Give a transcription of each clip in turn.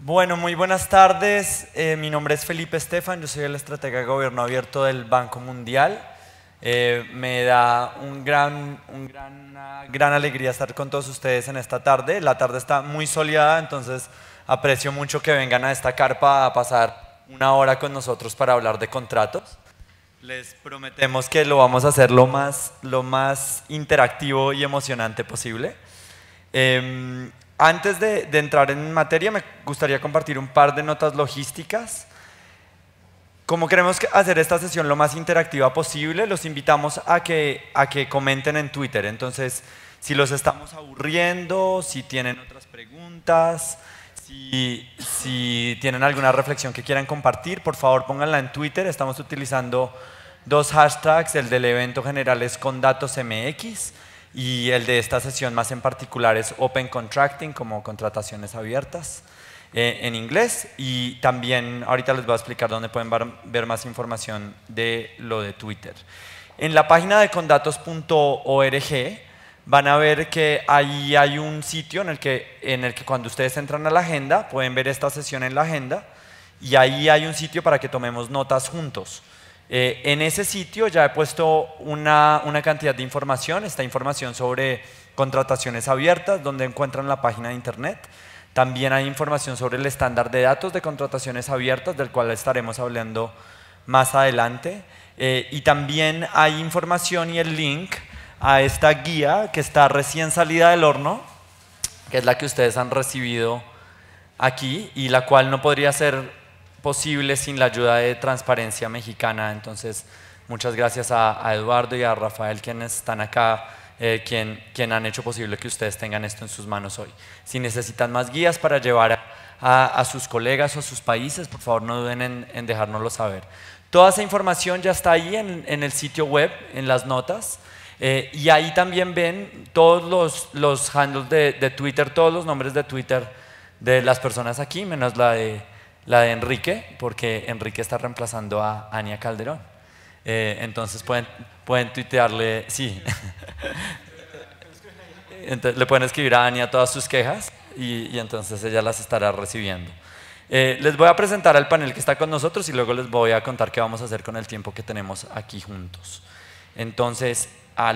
Bueno, muy buenas tardes. Mi nombre es Felipe Estefan, yo soy el estratega de Gobierno Abierto del Banco Mundial. Me da una gran alegría estar con todos ustedes en esta tarde. La tarde está muy soleada, entonces aprecio mucho que vengan a esta carpa a pasar una hora con nosotros para hablar de contratos. Les prometemos que lo vamos a hacer lo más interactivo y emocionante posible. Antes de entrar en materia, me gustaría compartir un par de notas logísticas. Como queremos hacer esta sesión lo más interactiva posible, los invitamos a que comenten en Twitter. Entonces, si los estamos aburriendo, si tienen otras preguntas, si tienen alguna reflexión que quieran compartir, por favor pónganla en Twitter. Estamos utilizando dos hashtags, el del evento general es CondatosMX y el de esta sesión más en particular es Open Contracting, como contrataciones abiertas en inglés. Y también ahorita les voy a explicar dónde pueden ver más información de lo de Twitter. En la página de condatos.org van a ver que ahí hay un sitio en el que cuando ustedes entran a la agenda pueden ver esta sesión en la agenda, y ahí hay un sitio para que tomemos notas juntos. En ese sitio ya he puesto una cantidad de información. Está información sobre contrataciones abiertas, donde encuentran la página de internet. También hay información sobre el estándar de datos de contrataciones abiertas, del cual estaremos hablando más adelante. Y también hay información y el link a esta guía que está recién salida del horno, que es la que ustedes han recibido aquí y la cual no podría ser posible sin la ayuda de Transparencia Mexicana. Entonces, muchas gracias a Eduardo y a Rafael, quienes están acá, quien han hecho posible que ustedes tengan esto en sus manos hoy. Si necesitan más guías para llevar a sus colegas o a sus países, por favor no duden en dejárnoslo saber. Toda esa información ya está ahí en el sitio web, en las notas, y ahí también ven todos los handles de Twitter, todos los nombres de Twitter de las personas aquí, menos la de Enrique, porque Enrique está reemplazando a Ania Calderón. Entonces pueden tuitearle, sí. Entonces, le pueden escribir a Ania todas sus quejas y entonces ella las estará recibiendo. Les voy a presentar al panel que está con nosotros y luego les voy a contar qué vamos a hacer con el tiempo que tenemos aquí juntos. Entonces, a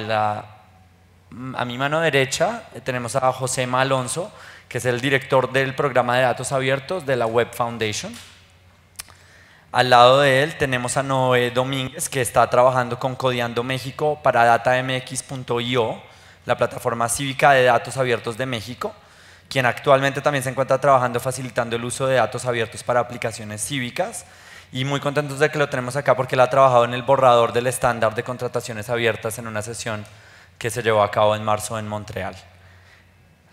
mi mano derecha tenemos a Josema Alonso, que es el director del programa de datos abiertos de la Web Foundation. Al lado de él tenemos a Noé Domínguez, que está trabajando con Codeando México para datamx.io, la plataforma cívica de datos abiertos de México, quien actualmente también se encuentra trabajando facilitando el uso de datos abiertos para aplicaciones cívicas. Y muy contentos de que lo tenemos acá porque él ha trabajado en el borrador del estándar de contrataciones abiertas en una sesión que se llevó a cabo en marzo en Montreal.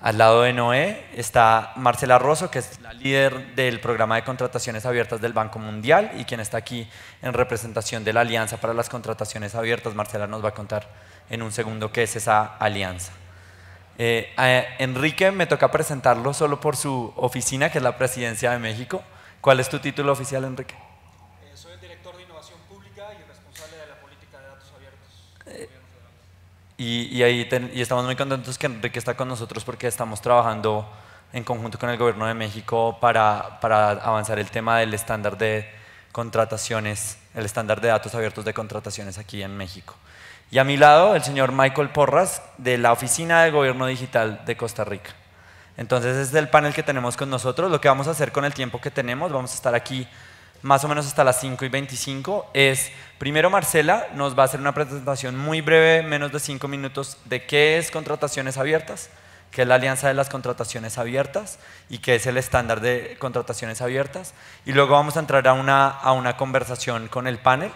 Al lado de Noé está Marcela Rosso, que es la líder del programa de contrataciones abiertas del Banco Mundial y quien está aquí en representación de la Alianza para las Contrataciones Abiertas. Marcela nos va a contar en un segundo qué es esa alianza. A Enrique me toca presentarlo solo por su oficina, que es la Presidencia de México. ¿Cuál es tu título oficial, Enrique? Soy el director de Innovación Pública y responsable de la política de datos abiertos. Y estamos muy contentos que Enrique está con nosotros porque estamos trabajando en conjunto con el Gobierno de México para avanzar el tema del estándar de contrataciones, el estándar de datos abiertos de contrataciones aquí en México. Y a mi lado el señor Michael Porras, de la Oficina de Gobierno Digital de Costa Rica. Entonces ese es el panel que tenemos con nosotros. Lo que vamos a hacer con el tiempo que tenemos, vamos a estar aquí más o menos hasta las 5:25, es primero Marcela nos va a hacer una presentación muy breve, menos de 5 minutos, de qué es contrataciones abiertas, qué es la Alianza de las Contrataciones Abiertas y qué es el estándar de contrataciones abiertas. Y luego vamos a entrar a una conversación con el panel.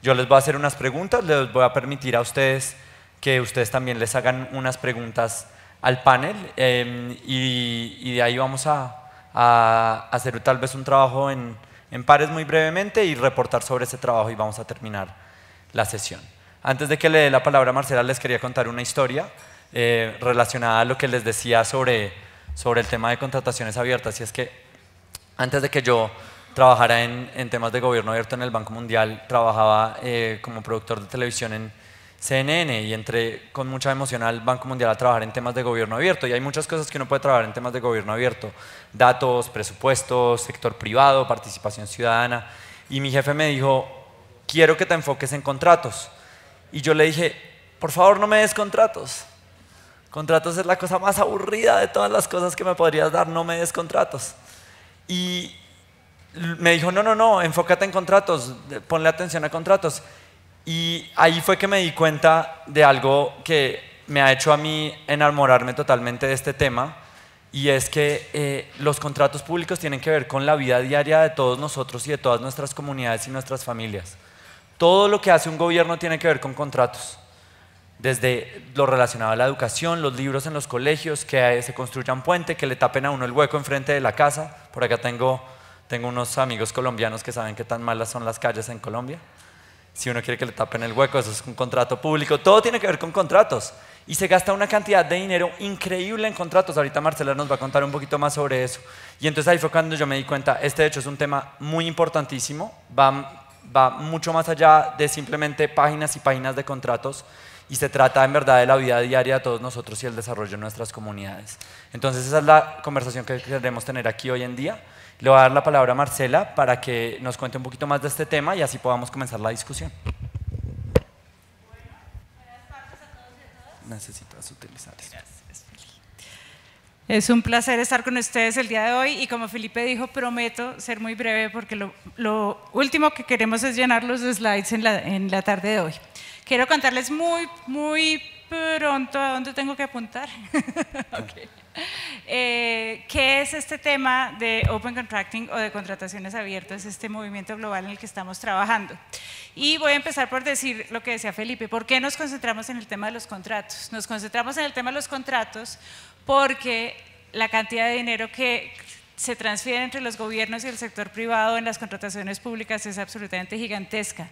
Yo les voy a hacer unas preguntas, les voy a permitir a ustedes que ustedes también les hagan unas preguntas al panel, y de ahí vamos a hacer tal vez un trabajo en pares muy brevemente y reportar sobre ese trabajo, y vamos a terminar la sesión. Antes de que le dé la palabra a Marcela, les quería contar una historia relacionada a lo que les decía sobre el tema de contrataciones abiertas. Y es que antes de que yo trabajara en temas de gobierno abierto en el Banco Mundial, trabajaba como productor de televisión en CNN y entré con mucha emoción al Banco Mundial a trabajar en temas de gobierno abierto. Y hay muchas cosas que uno puede trabajar en temas de gobierno abierto: datos, presupuestos, sector privado, participación ciudadana. Y mi jefe me dijo, quiero que te enfoques en contratos. Y yo le dije, por favor no me des contratos. Contratos es la cosa más aburrida de todas las cosas que me podrías dar, no me des contratos. Y me dijo, no, enfócate en contratos, ponle atención a contratos. Y ahí fue que me di cuenta de algo que me ha hecho a mí enamorarme totalmente de este tema, y es que los contratos públicos tienen que ver con la vida diaria de todos nosotros y de todas nuestras comunidades y nuestras familias. Todo lo que hace un gobierno tiene que ver con contratos, desde lo relacionado a la educación, los libros en los colegios, que se construya un puente, que le tapen a uno el hueco enfrente de la casa. Por acá tengo unos amigos colombianos que saben qué tan malas son las calles en Colombia. Si uno quiere que le tapen el hueco, eso es un contrato público. Todo tiene que ver con contratos. Y se gasta una cantidad de dinero increíble en contratos. Ahorita Marcela nos va a contar un poquito más sobre eso. Y entonces ahí fue cuando yo me di cuenta, este de hecho es un tema muy importantísimo, va mucho más allá de simplemente páginas y páginas de contratos, y se trata en verdad de la vida diaria de todos nosotros y el desarrollo de nuestras comunidades. Entonces esa es la conversación que queremos tener aquí hoy en día. Le voy a dar la palabra a Marcela para que nos cuente un poquito más de este tema y así podamos comenzar la discusión. Necesitas utilizar eso. Es un placer estar con ustedes el día de hoy, y como Felipe dijo, prometo ser muy breve porque lo último que queremos es llenar los slides en la tarde de hoy. Quiero contarles muy pronto a dónde tengo que apuntar. Okay. ¿Qué es este tema de Open Contracting o de contrataciones abiertas, este movimiento global en el que estamos trabajando? Y voy a empezar por decir lo que decía Felipe. ¿Por qué nos concentramos en el tema de los contratos? Nos concentramos en el tema de los contratos porque la cantidad de dinero que se transfiere entre los gobiernos y el sector privado en las contrataciones públicas es absolutamente gigantesca.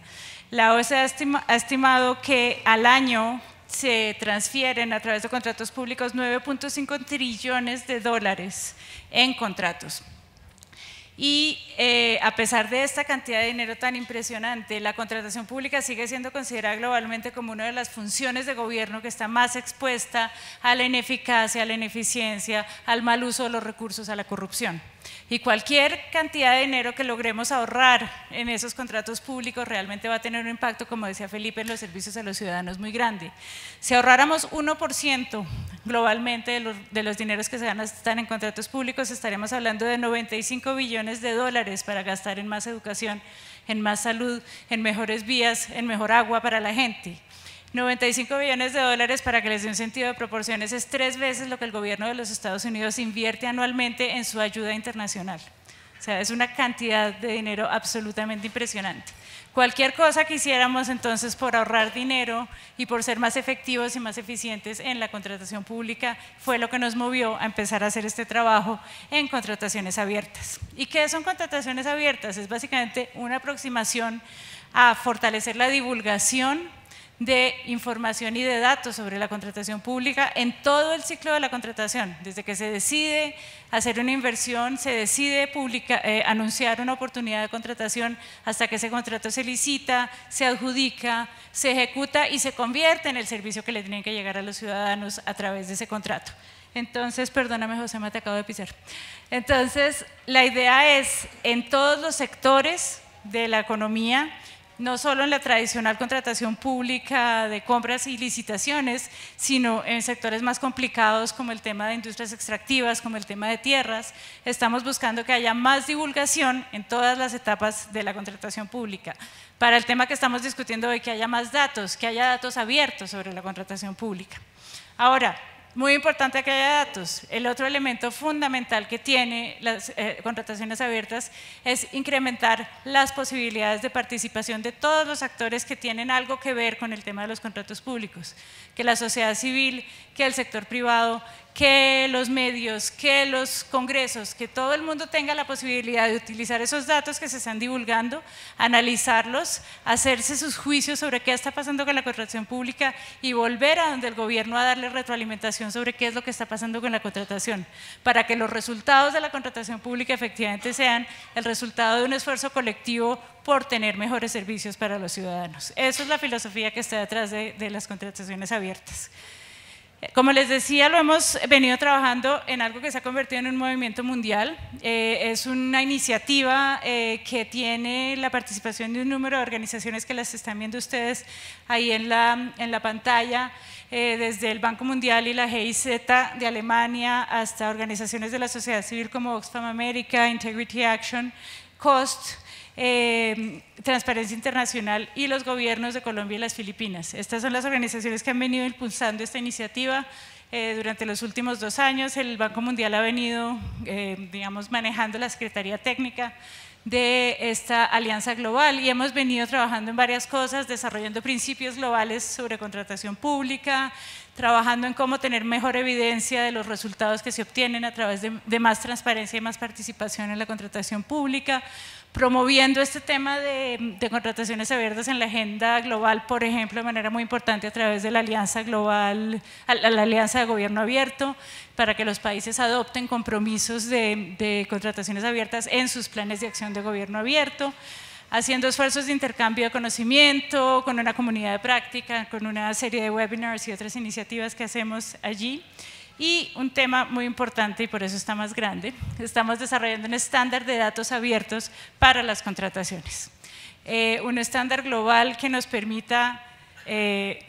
La OCDE ha estimado que al año se transfieren a través de contratos públicos 9.5 trillones de dólares en contratos. Y a pesar de esta cantidad de dinero tan impresionante, la contratación pública sigue siendo considerada globalmente como una de las funciones de gobierno que está más expuesta a la ineficacia, a la ineficiencia, al mal uso de los recursos, a la corrupción. Y cualquier cantidad de dinero que logremos ahorrar en esos contratos públicos realmente va a tener un impacto, como decía Felipe, en los servicios a los ciudadanos muy grande. Si ahorráramos 1% globalmente de los dineros que se gastan en contratos públicos, estaremos hablando de 95 billones de dólares para gastar en más educación, en más salud, en mejores vías, en mejor agua para la gente. 95 billones de dólares, para que les dé un sentido de proporciones, es 3 veces lo que el gobierno de los Estados Unidos invierte anualmente en su ayuda internacional. O sea, es una cantidad de dinero absolutamente impresionante. Cualquier cosa que hiciéramos entonces por ahorrar dinero y por ser más efectivos y más eficientes en la contratación pública fue lo que nos movió a empezar a hacer este trabajo en contrataciones abiertas. ¿Y qué son contrataciones abiertas? Es básicamente una aproximación a fortalecer la divulgación de información y de datos sobre la contratación pública en todo el ciclo de la contratación, desde que se decide hacer una inversión, se decide anunciar una oportunidad de contratación, hasta que ese contrato se licita, se adjudica, se ejecuta y se convierte en el servicio que le tienen que llegar a los ciudadanos a través de ese contrato. Entonces, perdóname José, me te acabo de pisar. Entonces, la idea es en todos los sectores de la economía, no solo en la tradicional contratación pública de compras y licitaciones, sino en sectores más complicados como el tema de industrias extractivas, como el tema de tierras. Estamos buscando que haya más divulgación en todas las etapas de la contratación pública. Para el tema que estamos discutiendo hoy, que haya más datos, que haya datos abiertos sobre la contratación pública. Ahora, muy importante que haya datos. El otro elemento fundamental que tiene las contrataciones abiertas es incrementar las posibilidades de participación de todos los actores que tienen algo que ver con el tema de los contratos públicos, que la sociedad civil, que el sector privado, que los medios, que los congresos, que todo el mundo tenga la posibilidad de utilizar esos datos que se están divulgando, analizarlos, hacerse sus juicios sobre qué está pasando con la contratación pública y volver a donde el gobierno a darle retroalimentación sobre qué es lo que está pasando con la contratación, para que los resultados de la contratación pública efectivamente sean el resultado de un esfuerzo colectivo por tener mejores servicios para los ciudadanos. Eso es la filosofía que está detrás de las contrataciones abiertas. Como les decía, lo hemos venido trabajando en algo que se ha convertido en un movimiento mundial. Es una iniciativa que tiene la participación de un número de organizaciones que las están viendo ustedes ahí en la pantalla, desde el Banco Mundial y la GIZ de Alemania hasta organizaciones de la sociedad civil como Oxfam America, Integrity Action, COST, Transparencia Internacional y los gobiernos de Colombia y las Filipinas. Estas son las organizaciones que han venido impulsando esta iniciativa durante los últimos 2 años. El Banco Mundial ha venido, digamos, manejando la Secretaría Técnica de esta alianza global y hemos venido trabajando en varias cosas, desarrollando principios globales sobre contratación pública, trabajando en cómo tener mejor evidencia de los resultados que se obtienen a través de más transparencia y más participación en la contratación pública, promoviendo este tema de contrataciones abiertas en la agenda global, por ejemplo, de manera muy importante a través de la alianza global, la alianza de gobierno abierto, para que los países adopten compromisos de contrataciones abiertas en sus planes de acción de gobierno abierto, haciendo esfuerzos de intercambio de conocimiento, con una comunidad de práctica, con una serie de webinars y otras iniciativas que hacemos allí. Y un tema muy importante, y por eso está más grande, estamos desarrollando un estándar de datos abiertos para las contrataciones. Un estándar global que nos permita,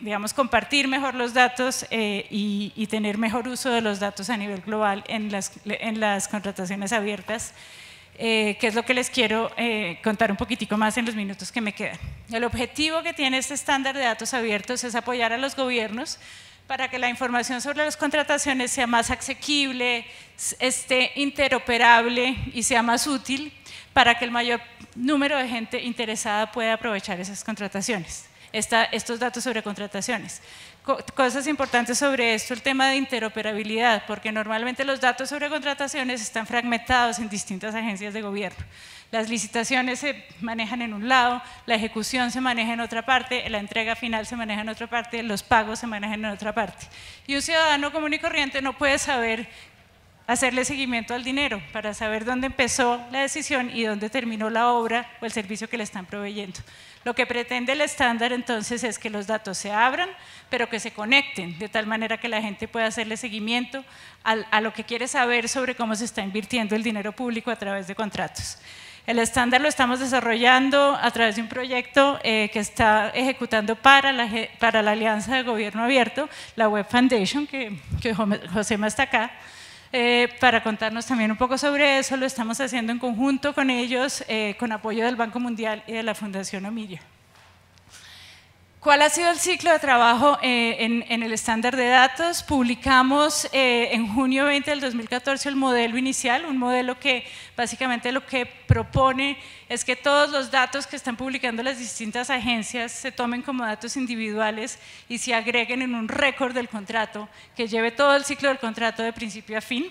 digamos, compartir mejor los datos y tener mejor uso de los datos a nivel global en las contrataciones abiertas, que es lo que les quiero contar un poquitico más en los minutos que me quedan. El objetivo que tiene este estándar de datos abiertos es apoyar a los gobiernos para que la información sobre las contrataciones sea más asequible, esté interoperable y sea más útil para que el mayor número de gente interesada pueda aprovechar esas contrataciones, estos datos sobre contrataciones. Cosas importantes sobre esto, el tema de interoperabilidad, porque normalmente los datos sobre contrataciones están fragmentados en distintas agencias de gobierno. Las licitaciones se manejan en un lado, la ejecución se maneja en otra parte, la entrega final se maneja en otra parte, los pagos se manejan en otra parte. Y un ciudadano común y corriente no puede saber hacerle seguimiento al dinero para saber dónde empezó la decisión y dónde terminó la obra o el servicio que le están proveyendo. Lo que pretende el estándar entonces es que los datos se abran, pero que se conecten de tal manera que la gente pueda hacerle seguimiento a lo que quiere saber sobre cómo se está invirtiendo el dinero público a través de contratos. El estándar lo estamos desarrollando a través de un proyecto que está ejecutando para la Alianza de Gobierno Abierto, la Web Foundation, que Josema está acá, para contarnos también un poco sobre eso. Lo estamos haciendo en conjunto con ellos, con apoyo del Banco Mundial y de la Fundación Omilia. ¿Cuál ha sido el ciclo de trabajo en el estándar de datos? Publicamos en junio 20 del 2014 el modelo inicial, un modelo que básicamente lo que propone es que todos los datos que están publicando las distintas agencias se tomen como datos individuales y se agreguen en un récord del contrato que lleve todo el ciclo del contrato de principio a fin.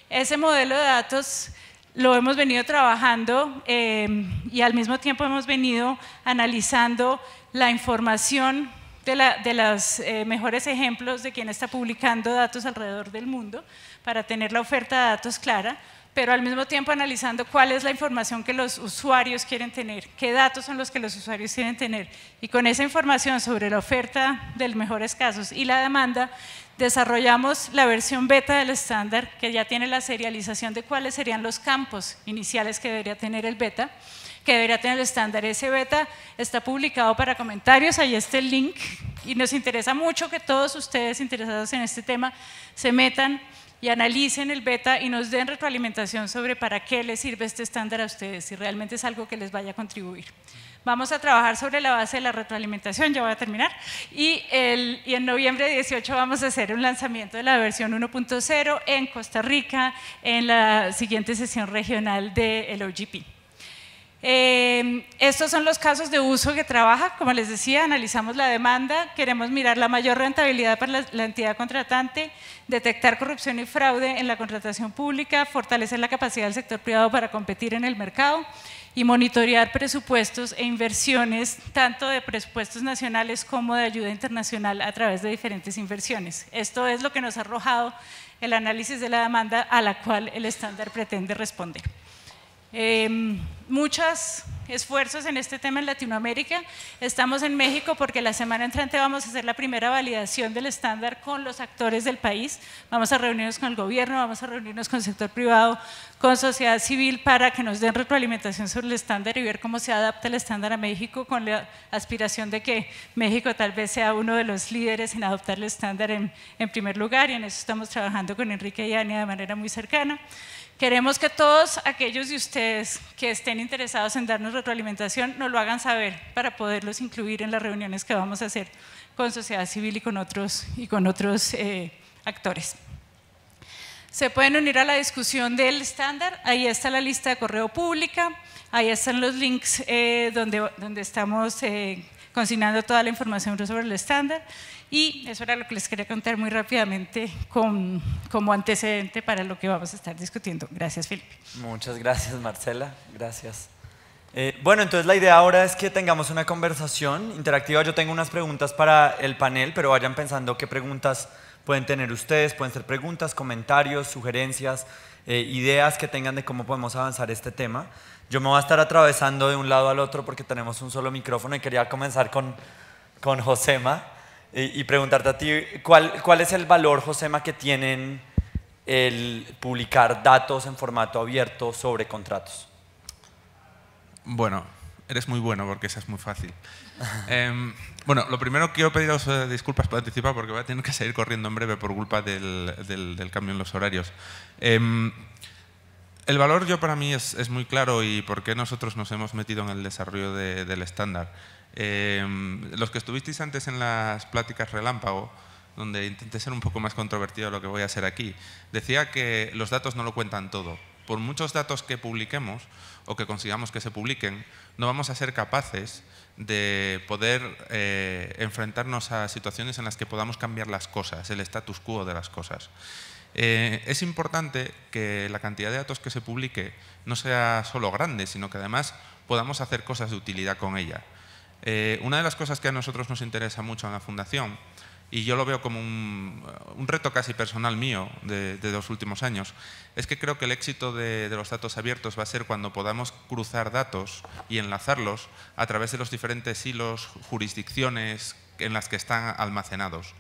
Ese modelo de datos lo hemos venido trabajando y al mismo tiempo hemos venido analizando la información de los mejores ejemplos de quien está publicando datos alrededor del mundo para tener la oferta de datos clara, pero al mismo tiempo analizando cuál es la información que los usuarios quieren tener, qué datos son los que los usuarios quieren tener. Y con esa información sobre la oferta de los mejores casos y la demanda, desarrollamos la versión beta del estándar que ya tiene la serialización de cuáles serían los campos iniciales que debería tener el beta, que debería tener el estándar. Ese beta está publicado para comentarios, ahí está el link y nos interesa mucho que todos ustedes interesados en este tema se metan y analicen el beta y nos den retroalimentación sobre para qué les sirve este estándar a ustedes, si realmente es algo que les vaya a contribuir. Vamos a trabajar sobre la base de la retroalimentación, ya voy a terminar, y en noviembre 18 vamos a hacer un lanzamiento de la versión 1.0 en Costa Rica en la siguiente sesión regional del OGP. Estos son los casos de uso que trabaja. Como les decía, analizamos la demanda, queremos mirar la mayor rentabilidad para la entidad contratante, detectar corrupción y fraude en la contratación pública, fortalecer la capacidad del sector privado para competir en el mercado y monitorear presupuestos e inversiones, tanto de presupuestos nacionales como de ayuda internacional a través de diferentes inversiones. Esto es lo que nos ha arrojado el análisis de la demanda a la cual el estándar pretende responder. Muchos esfuerzos en este tema en Latinoamérica. Estamos en México porque la semana entrante vamos a hacer la primera validación del estándar con los actores del país. Vamos a reunirnos con el gobierno, vamos a reunirnos con el sector privado, con sociedad civil para que nos den retroalimentación sobre el estándar y ver cómo se adapta el estándar a México, con la aspiración de que México tal vez sea uno de los líderes en adoptar el estándar en primer lugar, y en eso estamos trabajando con Enrique y Ania de manera muy cercana. Queremos que todos aquellos de ustedes que estén interesados en darnos retroalimentación nos lo hagan saber para poderlos incluir en las reuniones que vamos a hacer con sociedad civil y con otros actores. Se pueden unir a la discusión del estándar. Ahí está la lista de correo pública, ahí están los links donde estamos consignando toda la información sobre el estándar. Y eso era lo que les quería contar muy rápidamente como antecedente para lo que vamos a estar discutiendo. Gracias, Felipe. Muchas gracias, Marcela. Gracias. Bueno, entonces la idea ahora es que tengamos una conversación interactiva. Yo tengo unas preguntas para el panel, pero vayan pensando qué preguntas pueden tener ustedes. Pueden ser preguntas, comentarios, sugerencias, ideas que tengan de cómo podemos avanzar este tema. Yo me voy a estar atravesando de un lado al otro porque tenemos un solo micrófono y quería comenzar con Josema. Y preguntarte a ti, ¿cuál es el valor, Josema, que tienen el publicar datos en formato abierto sobre contratos? Bueno, eres muy bueno porque esa es muy fácil. Bueno, lo primero quiero pediros disculpas por anticipar porque voy a tener que seguir corriendo en breve por culpa del cambio en los horarios. El valor para mí es muy claro y por qué nosotros nos hemos metido en el desarrollo del estándar. Los que estuvisteis antes en las pláticas relámpago, donde intenté ser un poco más controvertido de lo que voy a ser aquí, decía que los datos no lo cuentan todo. Por muchos datos que publiquemos o que consigamos que se publiquen, no vamos a ser capaces de poder enfrentarnos a situaciones en las que podamos cambiar las cosas, el status quo de las cosas. Es importante que la cantidad de datos que se publique no sea solo grande, sino que además podamos hacer cosas de utilidad con ella. Una de las cosas que a nosotros nos interesa mucho en la Fundación, y yo lo veo como un reto casi personal mío de los últimos años, es que creo que el éxito de los datos abiertos va a ser cuando podamos cruzar datos y enlazarlos a través de los diferentes hilos, jurisdicciones en las que están almacenados.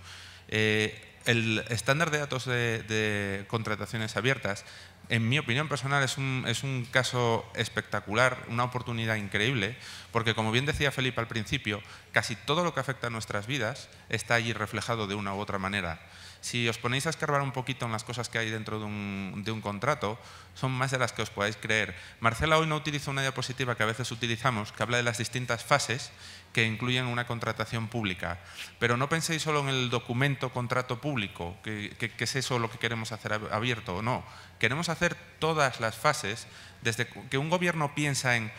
El estándar de datos de contrataciones abiertas, en mi opinión personal, es un caso espectacular, una oportunidad increíble, porque como bien decía Felipe al principio, casi todo lo que afecta a nuestras vidas está allí reflejado de una u otra manera. Si os ponéis a escarbar un poquito en las cosas que hay dentro de un contrato, son más de las que os podáis creer. Marcela hoy no utiliza una diapositiva que a veces utilizamos, que habla de las distintas fases que incluyen una contratación pública. Pero no penséis solo en el documento contrato público, que es eso lo que queremos hacer abierto o no. Queremos hacer todas las fases, desde que un gobierno piensa en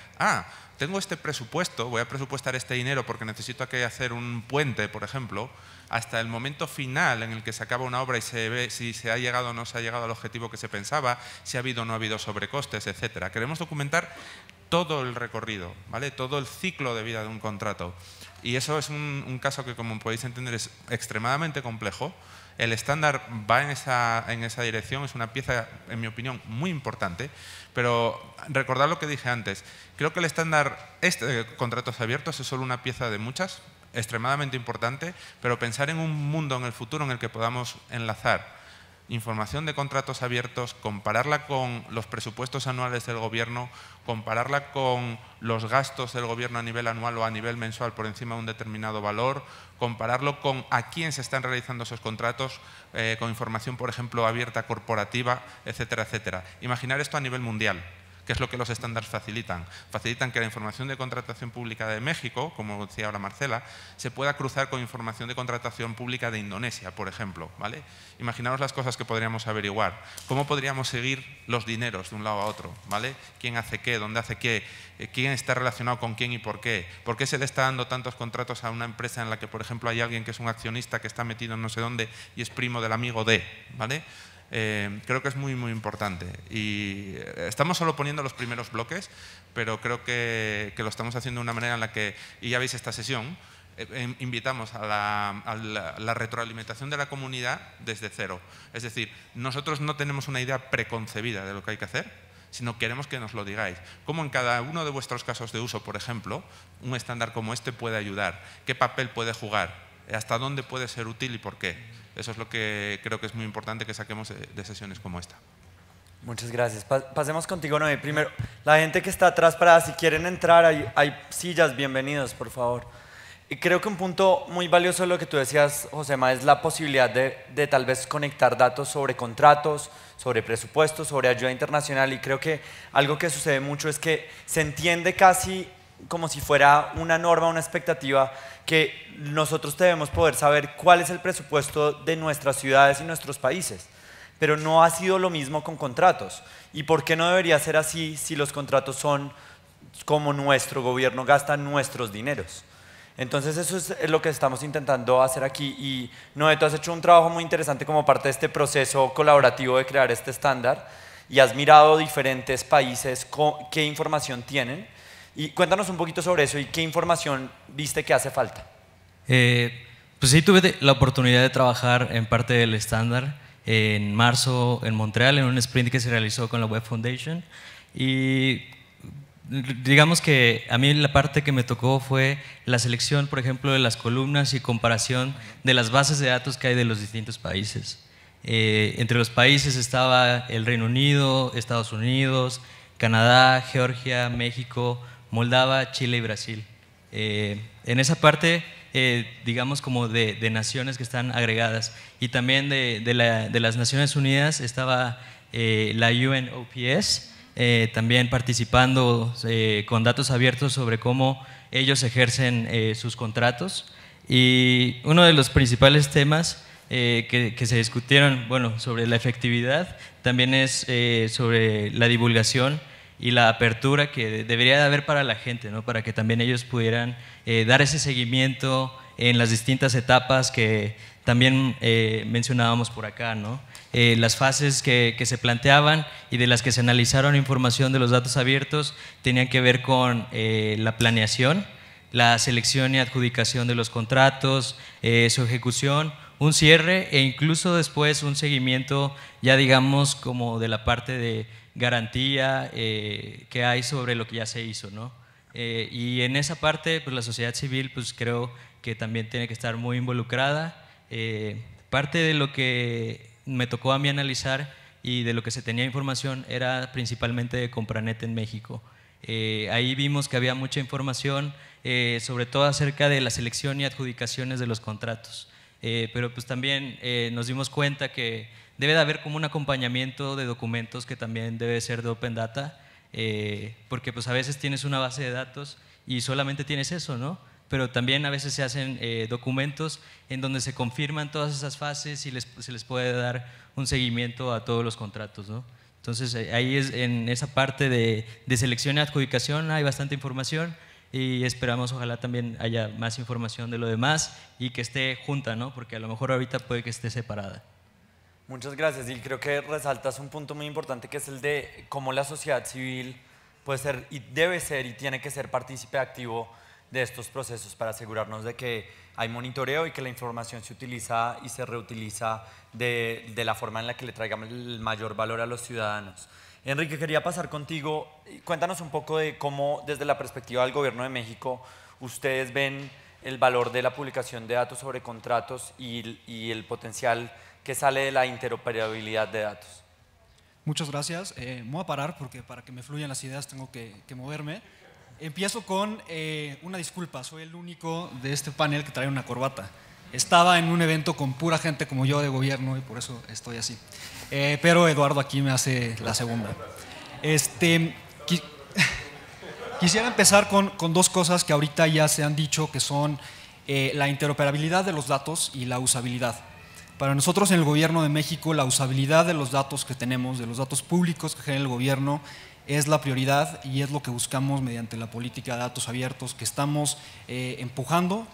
tengo este presupuesto, voy a presupuestar este dinero porque necesito hacer un puente, por ejemplo, hasta el momento final en el que se acaba una obra y se ve si se ha llegado o no se ha llegado al objetivo que se pensaba, si ha habido o no ha habido sobrecostes, etc. Queremos documentar todo el recorrido, ¿vale? Todo el ciclo de vida de un contrato. Y eso es un caso que, como podéis entender, es extremadamente complejo. El estándar va en esa dirección, es una pieza, en mi opinión, muy importante, pero recordad lo que dije antes, creo que el estándar de contratos abiertos es solo una pieza de muchas, extremadamente importante, pero pensar en un mundo en el futuro en el que podamos enlazar información de contratos abiertos, compararla con los presupuestos anuales del gobierno, compararla con los gastos del gobierno a nivel anual o a nivel mensual por encima de un determinado valor, compararlo con a quién se están realizando esos contratos, con información, por ejemplo, abierta corporativa, etcétera, etcétera. Imaginar esto a nivel mundial. ¿Qué es lo que los estándares facilitan? Facilitan que la información de contratación pública de México, como decía ahora Marcela, se pueda cruzar con información de contratación pública de Indonesia, por ejemplo, ¿vale? Imaginaos las cosas que podríamos averiguar. ¿Cómo podríamos seguir los dineros de un lado a otro? ¿Vale? ¿Quién hace qué? ¿Dónde hace qué? ¿Quién está relacionado con quién y por qué? ¿Por qué se le está dando tantos contratos a una empresa en la que, por ejemplo, hay alguien que es un accionista que está metido en no sé dónde y es primo del amigo de? ¿Vale? Creo que es muy, muy importante. Y estamos solo poniendo los primeros bloques, pero creo que lo estamos haciendo de una manera en la que, y ya veis esta sesión, invitamos a la retroalimentación de la comunidad desde cero. Es decir, nosotros no tenemos una idea preconcebida de lo que hay que hacer, sino queremos que nos lo digáis. ¿Cómo en cada uno de vuestros casos de uso, por ejemplo, un estándar como este puede ayudar? ¿Qué papel puede jugar? ¿Hasta dónde puede ser útil y por qué? Eso es lo que creo que es muy importante que saquemos de sesiones como esta. Muchas gracias. Pasemos contigo, Noé. Primero, la gente que está atrás, si quieren entrar, hay sillas, bienvenidos, por favor. Y creo que un punto muy valioso de lo que tú decías, Josema, es la posibilidad de tal vez conectar datos sobre contratos, sobre presupuestos, sobre ayuda internacional, y creo que algo que sucede mucho es que se entiende casi como si fuera una norma, una expectativa, que nosotros debemos poder saber cuál es el presupuesto de nuestras ciudades y nuestros países. Pero no ha sido lo mismo con contratos. ¿Y por qué no debería ser así si los contratos son como nuestro gobierno gasta nuestros dineros? Entonces eso es lo que estamos intentando hacer aquí. Y Noé, tú has hecho un trabajo muy interesante como parte de este proceso colaborativo de crear este estándar y has mirado diferentes países, qué información tienen. Y cuéntanos un poquito sobre eso y qué información viste que hace falta. Pues sí, tuve la oportunidad de trabajar en parte del estándar en marzo en Montreal, en un sprint que se realizó con la Web Foundation. Y digamos que a mí la parte que me tocó fue la selección, por ejemplo, de las columnas y comparación de las bases de datos que hay de los distintos países. Entre los países estaba el Reino Unido, Estados Unidos, Canadá, Georgia, México, Moldava, Chile y Brasil. En esa parte, digamos como de naciones que están agregadas, y también de las Naciones Unidas estaba la UNOPS, también participando con datos abiertos sobre cómo ellos ejercen sus contratos. Y uno de los principales temas que se discutieron, bueno, sobre la efectividad, también es sobre la divulgación y la apertura que debería de haber para la gente, ¿no? Para que también ellos pudieran dar ese seguimiento en las distintas etapas que también mencionábamos por acá, ¿no? Las fases que se planteaban y de las que se analizaron información de los datos abiertos tenían que ver con la planeación, la selección y adjudicación de los contratos, su ejecución, un cierre e incluso después un seguimiento ya digamos como de la parte de garantía que hay sobre lo que ya se hizo, ¿no? Y en esa parte pues la sociedad civil pues creo que también tiene que estar muy involucrada. Parte de lo que me tocó a mí analizar y de lo que se tenía información era principalmente de Compranet en México. Ahí vimos que había mucha información, sobre todo acerca de la selección y adjudicaciones de los contratos. Pero pues también nos dimos cuenta que debe de haber como un acompañamiento de documentos que también debe ser de Open Data, porque pues a veces tienes una base de datos y solamente tienes eso, ¿no? Pero también a veces se hacen documentos en donde se confirman todas esas fases y se les puede dar un seguimiento a todos los contratos, ¿no? Entonces ahí en esa parte de selección y adjudicación hay bastante información y esperamos ojalá también haya más información de lo demás y que esté junta, ¿no? Porque a lo mejor ahorita puede que esté separada. Muchas gracias, y creo que resaltas un punto muy importante que es el de cómo la sociedad civil puede ser y debe ser y tiene que ser partícipe activo de estos procesos para asegurarnos de que hay monitoreo y que la información se utiliza y se reutiliza de la forma en la que le traiga el mayor valor a los ciudadanos. Enrique, quería pasar contigo, cuéntanos un poco de cómo desde la perspectiva del Gobierno de México ustedes ven el valor de la publicación de datos sobre contratos y el potencial que sale de la interoperabilidad de datos. Muchas gracias. Me voy a parar porque para que me fluyan las ideas tengo que moverme. Empiezo con una disculpa, soy el único de este panel que trae una corbata. Estaba en un evento con pura gente como yo de gobierno y por eso estoy así. Pero Eduardo aquí me hace la segunda. Quisiera empezar con dos cosas que ahorita ya se han dicho, que son la interoperabilidad de los datos y la usabilidad. Para nosotros en el Gobierno de México, la usabilidad de los datos que tenemos, de los datos públicos que genera el gobierno, es la prioridad y es lo que buscamos mediante la política de datos abiertos que estamos empujando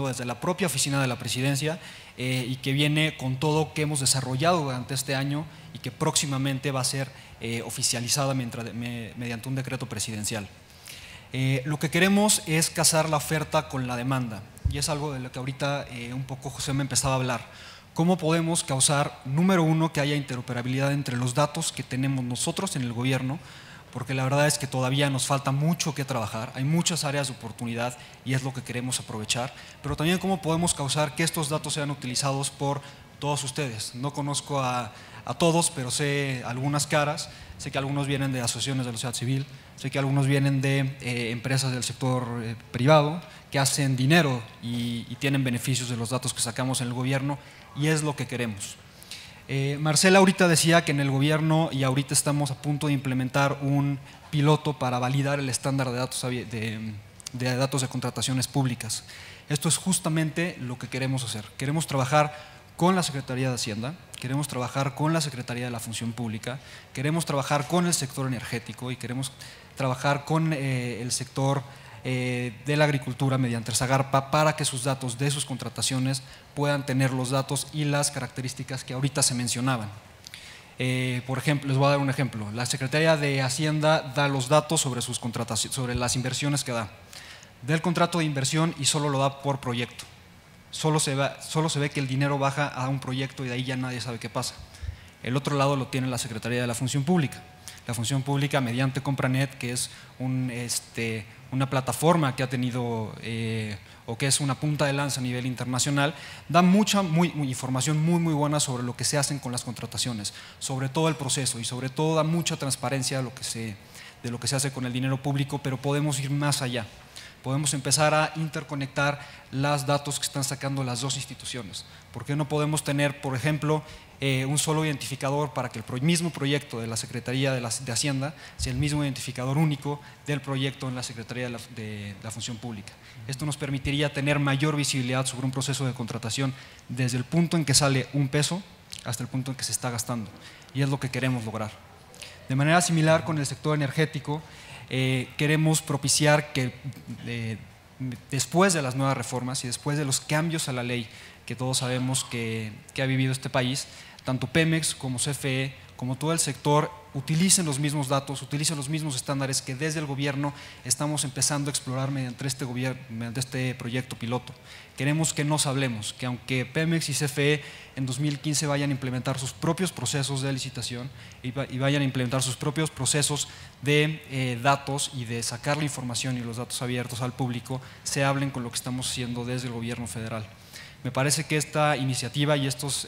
desde la propia oficina de la presidencia y que viene con todo que hemos desarrollado durante este año y que próximamente va a ser oficializada mediante un decreto presidencial. Lo que queremos es casar la oferta con la demanda y es algo de lo que ahorita un poco José me empezaba a hablar. ¿Cómo podemos causar, número uno, que haya interoperabilidad entre los datos que tenemos nosotros en el gobierno? Porque la verdad es que todavía nos falta mucho que trabajar, hay muchas áreas de oportunidad y es lo que queremos aprovechar, pero también cómo podemos causar que estos datos sean utilizados por todos ustedes. No conozco a todos, pero sé algunas caras, sé que algunos vienen de asociaciones de la sociedad civil, sé que algunos vienen de empresas del sector privado que hacen dinero y tienen beneficios de los datos que sacamos en el gobierno y es lo que queremos. Marcela ahorita decía que en el gobierno y ahorita estamos a punto de implementar un piloto para validar el estándar de datos de contrataciones públicas. Esto es justamente lo que queremos hacer. Queremos trabajar con la Secretaría de Hacienda, queremos trabajar con la Secretaría de la Función Pública, queremos trabajar con el sector energético y queremos trabajar con el sector de la agricultura mediante Zagarpa para que sus datos de sus contrataciones puedan tener los datos y las características que ahorita se mencionaban. Por ejemplo, les voy a dar un ejemplo. La Secretaría de Hacienda da los datos sobre sus contrataciones, sobre las inversiones que da. Del contrato de inversión y solo lo da por proyecto. Solo se ve que el dinero baja a un proyecto y de ahí ya nadie sabe qué pasa. El otro lado lo tiene la Secretaría de la Función Pública. La Función Pública mediante Compranet, que es una plataforma que ha tenido o que es una punta de lanza a nivel internacional, da mucha información muy buena sobre lo que se hacen con las contrataciones, sobre todo el proceso y sobre todo da mucha transparencia de lo que se hace con el dinero público, pero podemos ir más allá. Podemos empezar a interconectar los datos que están sacando las dos instituciones. ¿Por qué no podemos tener, por ejemplo, un solo identificador para que el mismo proyecto de la Secretaría de Hacienda sea el mismo identificador único del proyecto en la Secretaría de la Función Pública? Esto nos permitiría tener mayor visibilidad sobre un proceso de contratación desde el punto en que sale un peso hasta el punto en que se está gastando, y es lo que queremos lograr. De manera similar con el sector energético, queremos propiciar que después de las nuevas reformas y después de los cambios a la ley que todos sabemos que ha vivido este país, tanto Pemex como CFE, como todo el sector, utilicen los mismos datos, utilicen los mismos estándares que desde el gobierno estamos empezando a explorar mediante este proyecto piloto. Queremos que nos hablemos, que aunque Pemex y CFE en 2015 vayan a implementar sus propios procesos de licitación y vayan a implementar sus propios procesos de datos y de sacar la información y los datos abiertos al público, se hablen con lo que estamos haciendo desde el gobierno federal. Me parece que esta iniciativa y estos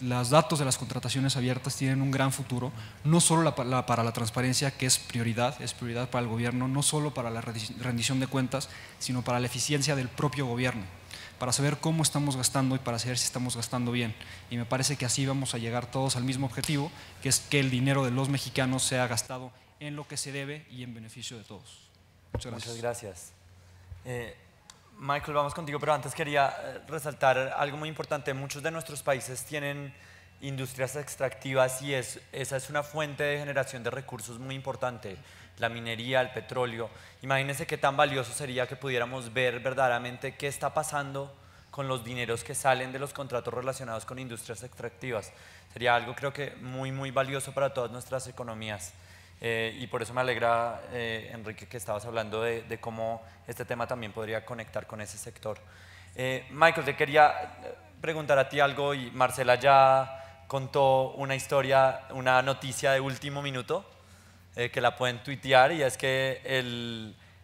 los datos de las contrataciones abiertas tienen un gran futuro, no solo para la transparencia, que es prioridad para el gobierno, no solo para la rendición de cuentas, sino para la eficiencia del propio gobierno, para saber cómo estamos gastando y para saber si estamos gastando bien. Y me parece que así vamos a llegar todos al mismo objetivo, que es que el dinero de los mexicanos sea gastado en lo que se debe y en beneficio de todos. Muchas gracias. Muchas gracias. Michael, vamos contigo, pero antes quería resaltar algo muy importante. Muchos de nuestros países tienen industrias extractivas y esa es una fuente de generación de recursos muy importante, la minería, el petróleo. Imagínense qué tan valioso sería que pudiéramos ver verdaderamente qué está pasando con los dineros que salen de los contratos relacionados con industrias extractivas. Sería algo, creo que muy valioso para todas nuestras economías. Y por eso me alegra, Enrique, que estabas hablando de cómo este tema también podría conectar con ese sector. Michael, te quería preguntar a ti algo, y Marcela ya contó una historia, una noticia de último minuto, que la pueden tuitear, y es que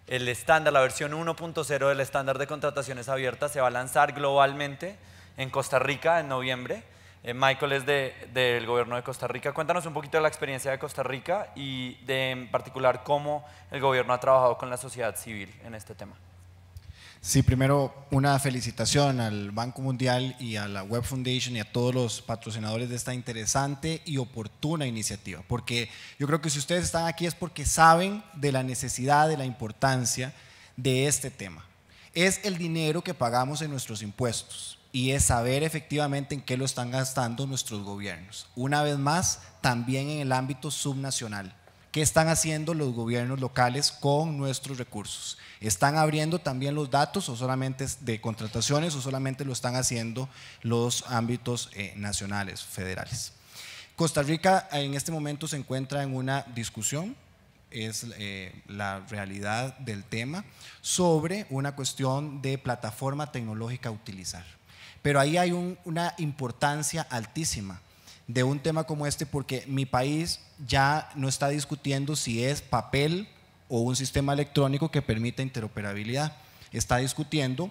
el estándar, la versión 1.0 del estándar de contrataciones abiertas se va a lanzar globalmente en Costa Rica en noviembre. Michael es del gobierno de Costa Rica. Cuéntanos un poquito de la experiencia de Costa Rica y en particular cómo el gobierno ha trabajado con la sociedad civil en este tema. Sí, primero una felicitación al Banco Mundial y a la Web Foundation y a todos los patrocinadores de esta interesante y oportuna iniciativa, porque yo creo que si ustedes están aquí es porque saben de la necesidad, de la importancia de este tema. Es el dinero que pagamos en nuestros impuestos y es saber efectivamente en qué lo están gastando nuestros gobiernos. Una vez más, también en el ámbito subnacional. ¿Qué están haciendo los gobiernos locales con nuestros recursos? ¿Están abriendo también los datos o solamente de contrataciones o solamente lo están haciendo los ámbitos nacionales, federales? Costa Rica en este momento se encuentra en una discusión, es la realidad del tema, sobre una cuestión de plataforma tecnológica a utilizar. Pero ahí hay una importancia altísima de un tema como este, porque mi país ya no está discutiendo si es papel o un sistema electrónico que permita interoperabilidad. Está discutiendo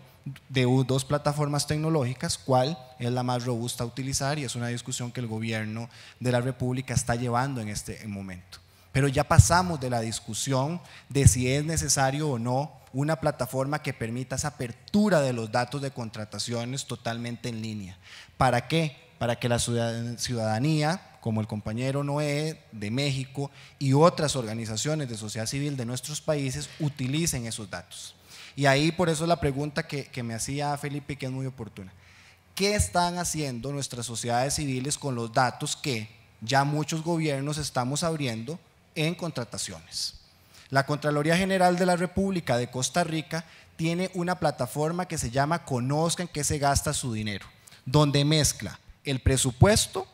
de dos plataformas tecnológicas, cuál es la más robusta a utilizar, y es una discusión que el gobierno de la República está llevando en este momento. Pero ya pasamos de la discusión de si es necesario o no una plataforma que permita esa apertura de los datos de contrataciones totalmente en línea. ¿Para qué? Para que la ciudadanía, como el compañero Noé de México y otras organizaciones de sociedad civil de nuestros países utilicen esos datos. Y ahí por eso la pregunta que me hacía Felipe, que es muy oportuna. ¿Qué están haciendo nuestras sociedades civiles con los datos que ya muchos gobiernos estamos abriendo en contrataciones? La Contraloría General de la República de Costa Rica tiene una plataforma que se llama Conozcan qué se gasta su dinero, donde mezcla el presupuesto,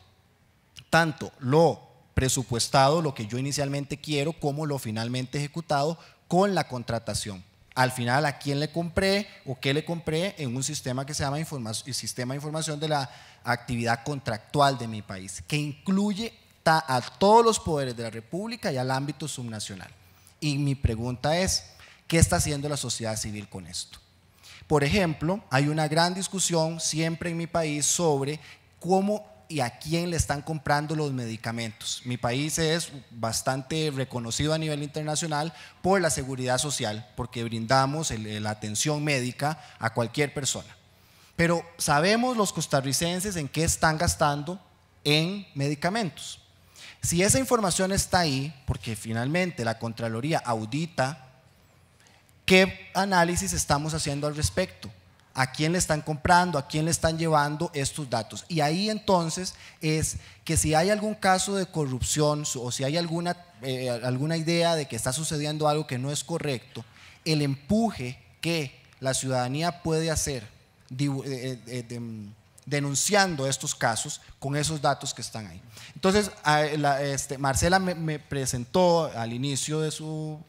tanto lo presupuestado, lo que yo inicialmente quiero, como lo finalmente ejecutado, con la contratación. Al final, a quién le compré o qué le compré en un sistema que se llama Sistema de Información de la Actividad Contractual de mi país, que incluye a todos los poderes de la República y al ámbito subnacional. Y mi pregunta es, ¿qué está haciendo la sociedad civil con esto? Por ejemplo, hay una gran discusión siempre en mi país sobre cómo y a quién le están comprando los medicamentos. Mi país es bastante reconocido a nivel internacional por la seguridad social, porque brindamos la atención médica a cualquier persona. Pero sabemos los costarricenses en qué están gastando en medicamentos. Si esa información está ahí, porque finalmente la Contraloría audita, ¿qué análisis estamos haciendo al respecto? ¿A quién le están comprando? ¿A quién le están llevando estos datos? Y ahí entonces es que si hay algún caso de corrupción o si hay alguna idea de que está sucediendo algo que no es correcto, el empuje que la ciudadanía puede hacer denunciando estos casos con esos datos que están ahí. Entonces, Marcela me presentó al inicio de su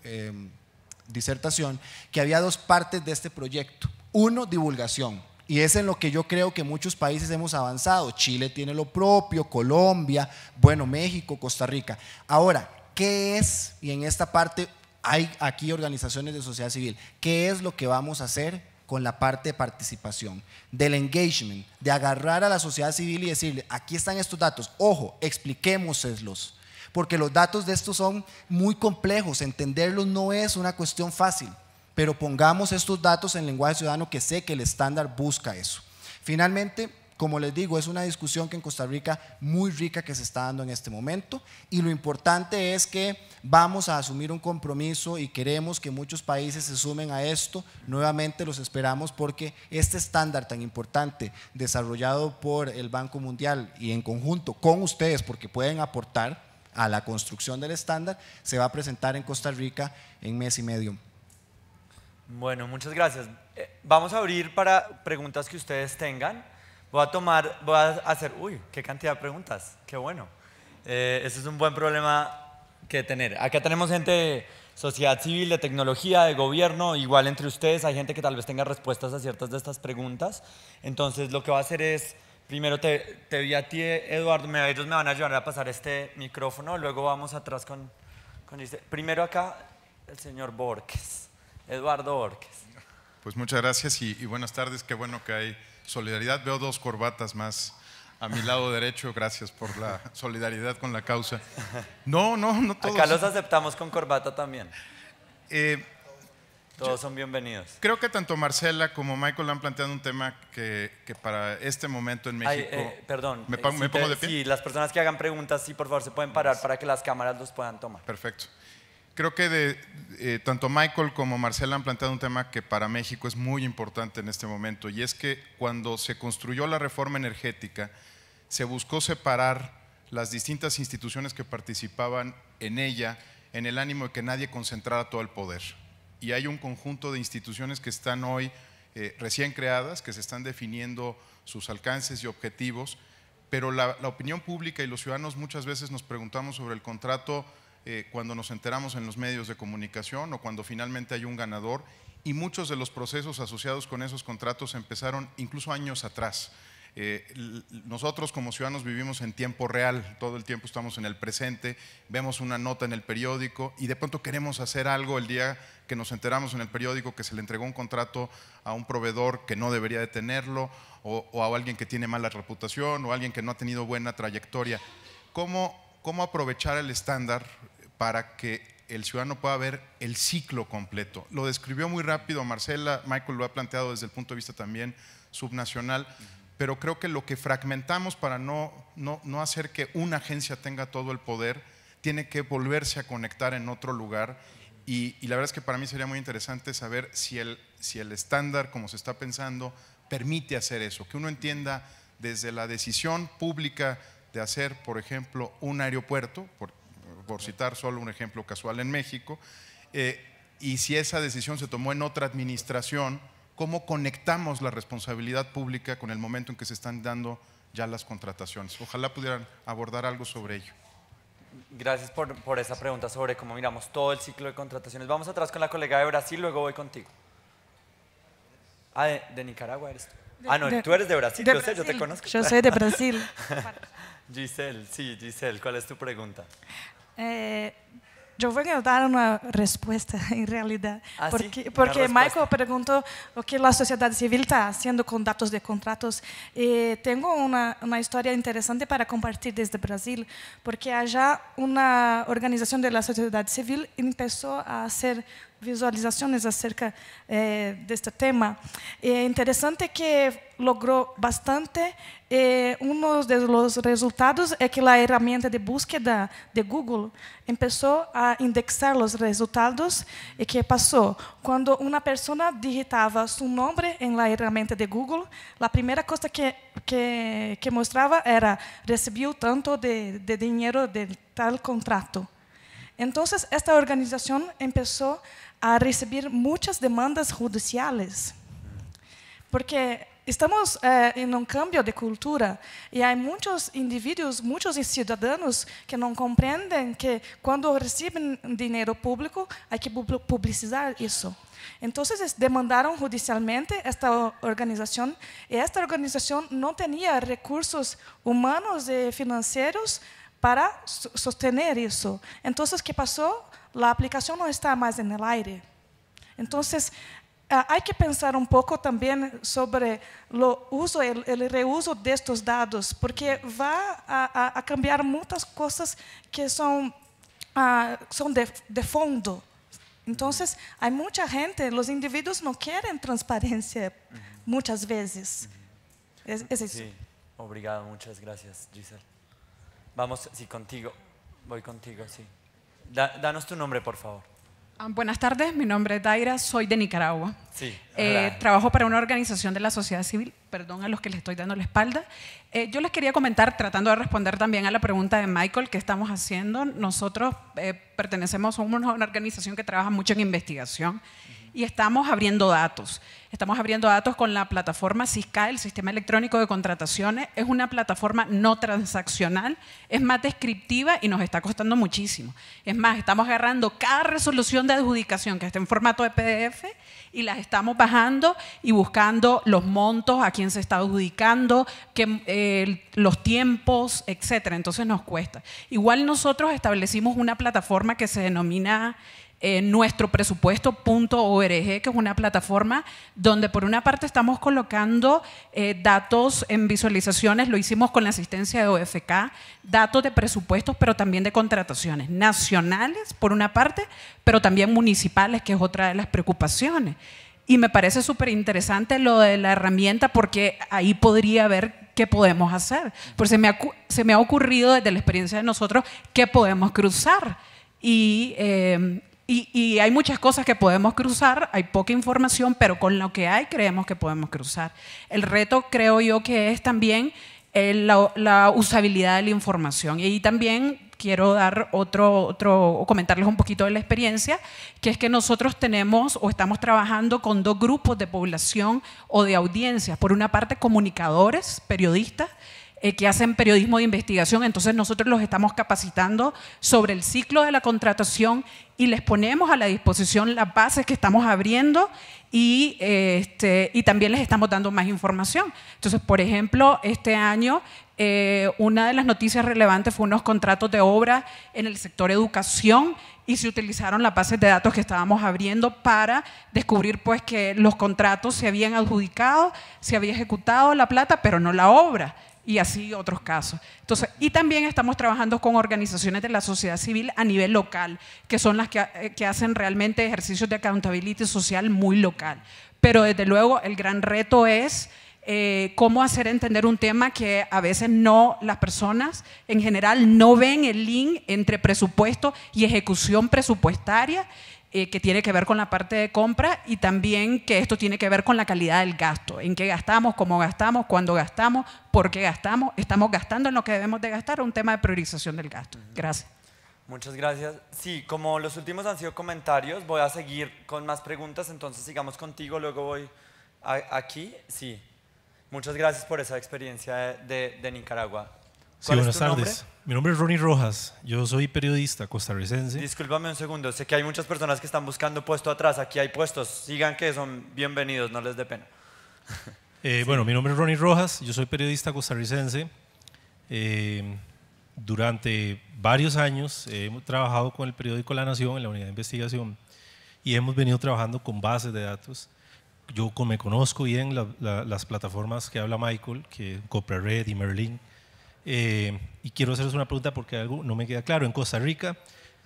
disertación que había dos partes de este proyecto. Uno, divulgación, y es en lo que yo creo que muchos países hemos avanzado. Chile tiene lo propio, Colombia, bueno, México, Costa Rica. Ahora, ¿qué es? Y en esta parte hay aquí organizaciones de sociedad civil. ¿Qué es lo que vamos a hacer con la parte de participación, del engagement, de agarrar a la sociedad civil y decirle, aquí están estos datos, ojo, expliquémoselos, porque los datos de estos son muy complejos, entenderlos no es una cuestión fácil, pero pongamos estos datos en lenguaje ciudadano, que sé que el estándar busca eso. Finalmente, como les digo, es una discusión que en Costa Rica muy rica que se está dando en este momento, y lo importante es que vamos a asumir un compromiso y queremos que muchos países se sumen a esto. Nuevamente los esperamos, porque este estándar tan importante desarrollado por el Banco Mundial y en conjunto con ustedes, porque pueden aportar a la construcción del estándar, se va a presentar en Costa Rica en mes y medio. Bueno, muchas gracias. Vamos a abrir para preguntas que ustedes tengan. Voy a hacer, uy, qué cantidad de preguntas, qué bueno. Ese es un buen problema que tener. Acá tenemos gente de sociedad civil, de tecnología, de gobierno, igual entre ustedes hay gente que tal vez tenga respuestas a ciertas de estas preguntas. Entonces lo que voy a hacer es, primero te vi a ti, Eduardo, ellos me van a ayudar a pasar este micrófono, luego vamos atrás con primero acá el señor Borges, Eduardo Borges. Pues muchas gracias y buenas tardes, qué bueno que hay solidaridad. Veo dos corbatas más a mi lado derecho, gracias por la solidaridad con la causa. No todos. Acá los aceptamos con corbata también. Todos son bienvenidos. Creo que tanto Marcela como Michael han planteado un tema que para este momento en México… Perdón. ¿Me pongo de pie? Sí, las personas que hagan preguntas, sí, por favor, se pueden parar para que las cámaras los puedan tomar. Perfecto. Creo que tanto Michael como Marcela han planteado un tema que para México es muy importante en este momento, y es que cuando se construyó la reforma energética, se buscó separar las distintas instituciones que participaban en ella en el ánimo de que nadie concentrara todo el poder. Y hay un conjunto de instituciones que están hoy recién creadas, que se están definiendo sus alcances y objetivos, pero la opinión pública y los ciudadanos muchas veces nos preguntamos sobre el contrato cuando nos enteramos en los medios de comunicación o cuando finalmente hay un ganador, y muchos de los procesos asociados con esos contratos empezaron incluso años atrás. Nosotros como ciudadanos vivimos en tiempo real, todo el tiempo estamos en el presente, vemos una nota en el periódico y de pronto queremos hacer algo el día que nos enteramos en el periódico que se le entregó un contrato a un proveedor que no debería de tenerlo, o a alguien que tiene mala reputación, o a alguien que no ha tenido buena trayectoria. ¿Cómo aprovechar el estándar para que el ciudadano pueda ver el ciclo completo? Lo describió muy rápido Marcela, Michael lo ha planteado desde el punto de vista también subnacional, pero creo que lo que fragmentamos para no hacer que una agencia tenga todo el poder, tiene que volverse a conectar en otro lugar, y la verdad es que para mí sería muy interesante saber si el estándar, como se está pensando, permite hacer eso, que uno entienda desde la decisión pública de hacer, por ejemplo, un aeropuerto, por citar solo un ejemplo casual en México, y si esa decisión se tomó en otra administración, cómo conectamos la responsabilidad pública con el momento en que se están dando ya las contrataciones. Ojalá pudieran abordar algo sobre ello. Gracias por esa pregunta sobre cómo miramos todo el ciclo de contrataciones. Vamos atrás con la colega de Brasil, luego voy contigo. De Nicaragua eres tú. No, tú eres de Brasil, yo te conozco. Yo soy de Brasil. Giselle, ¿cuál es tu pregunta? Yo voy a dar una respuesta en realidad, porque Michael preguntó lo que la sociedad civil está haciendo con datos de contratos. Tengo una historia interesante para compartir desde Brasil, porque allá una organización de la sociedad civil empezó a hacer visualizaciones acerca de este tema. Interesante que logró bastante. Uno de los resultados es que la herramienta de búsqueda de Google empezó a indexar los resultados. ¿Y qué pasó? Cuando una persona digitaba su nombre en la herramienta de Google, la primera cosa que mostraba era recibió tanto de dinero de tal contrato. Entonces, esta organización empezó a recibir muchas demandas judiciales, porque estamos en un cambio de cultura y hay muchos individuos, muchos ciudadanos que no comprenden que cuando reciben dinero público hay que publicizar eso. Entonces demandaron judicialmente esta organización, y esta organización no tenía recursos humanos y financieros para sostener eso. Entonces, ¿qué pasó? La aplicación no está más en el aire. Entonces, hay que pensar un poco también sobre el reuso de estos datos, porque va a cambiar muchas cosas que son de fondo. Entonces, hay mucha gente, los individuos no quieren transparencia muchas veces. Es eso. Sí, obrigado, muchas gracias, Giselle. Vamos, sí, contigo. Voy contigo, sí. Danos tu nombre, por favor. Buenas tardes, mi nombre es Daira, soy de Nicaragua. Sí. Trabajo para una organización de la sociedad civil, perdón a los que les estoy dando la espalda. Yo les quería comentar, tratando de responder también a la pregunta de Michael, ¿qué estamos haciendo? Nosotros pertenecemos a una organización que trabaja mucho en investigación y estamos abriendo datos. Estamos abriendo datos con la plataforma SISCA, el Sistema Electrónico de Contrataciones. Es una plataforma no transaccional, es más descriptiva y nos está costando muchísimo. Es más, estamos agarrando cada resolución de adjudicación que esté en formato de PDF y las estamos bajando y buscando los montos, a quién se está adjudicando, los tiempos, etc. Entonces nos cuesta. Igual nosotros establecimos una plataforma que se denomina nuestropresupuesto.org, que es una plataforma donde por una parte estamos colocando datos en visualizaciones, lo hicimos con la asistencia de OFK, datos de presupuestos, pero también de contrataciones nacionales, por una parte, pero también municipales, que es otra de las preocupaciones. Y me parece súper interesante lo de la herramienta, porque ahí podría ver qué podemos hacer. Porque se me ha ocurrido desde la experiencia de nosotros qué podemos cruzar. Y hay muchas cosas que podemos cruzar, hay poca información, pero con lo que hay creemos que podemos cruzar. El reto creo yo que es también la usabilidad de la información. Y ahí también quiero dar comentarles un poquito de la experiencia, que es que nosotros tenemos o estamos trabajando con 2 grupos de población o de audiencias. Por una parte, comunicadores, periodistas, que hacen periodismo de investigación, entonces nosotros los estamos capacitando sobre el ciclo de la contratación y les ponemos a la disposición las bases que estamos abriendo y también les estamos dando más información. Entonces, por ejemplo, este año una de las noticias relevantes fue unos contratos de obra en el sector educación y se utilizaron las bases de datos que estábamos abriendo para descubrir pues que los contratos se habían adjudicado, se había ejecutado la plata, pero no la obra. Y así otros casos. Entonces, y también estamos trabajando con organizaciones de la sociedad civil a nivel local, que son las que hacen realmente ejercicios de accountability social muy local. Pero desde luego el gran reto es cómo hacer entender un tema que a veces las personas en general no ven el link entre presupuesto y ejecución presupuestaria, que tiene que ver con la parte de compra y también que esto tiene que ver con la calidad del gasto, en qué gastamos, cómo gastamos, cuándo gastamos, por qué gastamos, estamos gastando en lo que debemos de gastar, un tema de priorización del gasto. Gracias. Muchas gracias. Sí, como los últimos han sido comentarios, voy a seguir con más preguntas, entonces sigamos contigo, luego voy aquí. Sí, muchas gracias por esa experiencia de Nicaragua. Sí, buenas tardes. Mi nombre es Ronnie Rojas, yo soy periodista costarricense. Discúlpame un segundo, sé que hay muchas personas que están buscando puesto atrás, aquí hay puestos, sigan que son bienvenidos, no les dé pena. Sí. Bueno, mi nombre es Ronnie Rojas, yo soy periodista costarricense. Durante varios años hemos trabajado con el periódico La Nación en la unidad de investigación y hemos venido trabajando con bases de datos. Yo me conozco bien las plataformas que habla Michael, que CopraRed y Merlin. Y quiero hacerles una pregunta porque algo no me queda claro. En Costa Rica,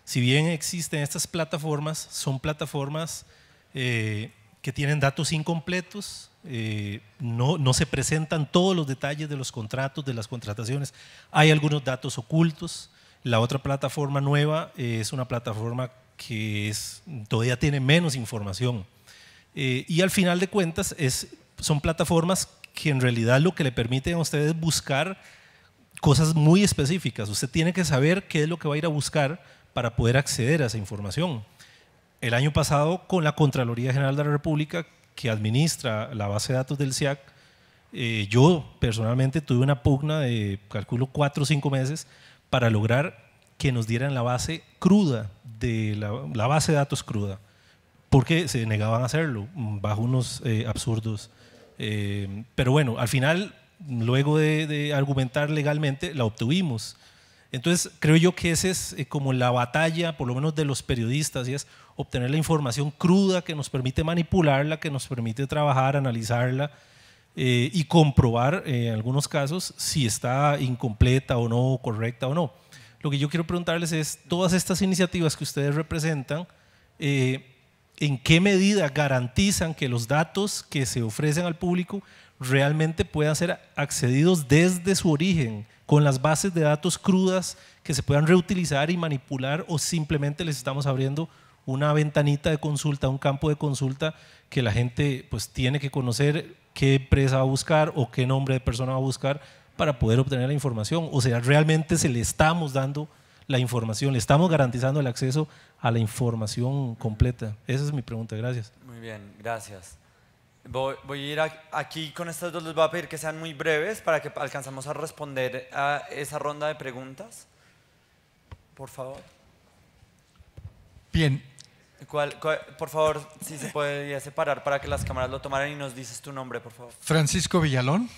si bien existen estas plataformas, son plataformas que tienen datos incompletos, no se presentan todos los detalles de los contratos, de las contrataciones, hay algunos datos ocultos. La otra plataforma nueva es una plataforma que todavía tiene menos información. Y al final de cuentas son plataformas que en realidad lo que le permiten a ustedes buscar cosas muy específicas. Usted tiene que saber qué es lo que va a ir a buscar para poder acceder a esa información. El año pasado, con la Contraloría General de la República, que administra la base de datos del SIAC, yo personalmente tuve una pugna de, calculo, 4 o 5 meses para lograr que nos dieran la base cruda, la base de datos cruda, porque se negaban a hacerlo bajo unos absurdos. Pero bueno, al final, luego de argumentar legalmente, la obtuvimos. Entonces, creo yo que esa es como la batalla, por lo menos de los periodistas, y es obtener la información cruda que nos permite manipularla, que nos permite trabajar, analizarla y comprobar en algunos casos si está incompleta o no, correcta o no. Lo que yo quiero preguntarles es, todas estas iniciativas que ustedes representan, ¿en qué medida garantizan que los datos que se ofrecen al público realmente puedan ser accedidos desde su origen, con las bases de datos crudas que se puedan reutilizar y manipular, o simplemente les estamos abriendo una ventanita de consulta, un campo de consulta que la gente pues tiene que conocer qué empresa va a buscar o qué nombre de persona va a buscar para poder obtener la información? O sea, realmente se le estamos dando la información, le estamos garantizando el acceso a la información completa. Esa es mi pregunta, gracias. Muy bien, gracias. Voy a ir aquí con estas dos, les voy a pedir que sean muy breves para que alcanzamos a responder a esa ronda de preguntas. Por favor. Bien. Por favor, si se puede separar para que las cámaras lo tomaran, y nos dices tu nombre, por favor. Francisco Villalón.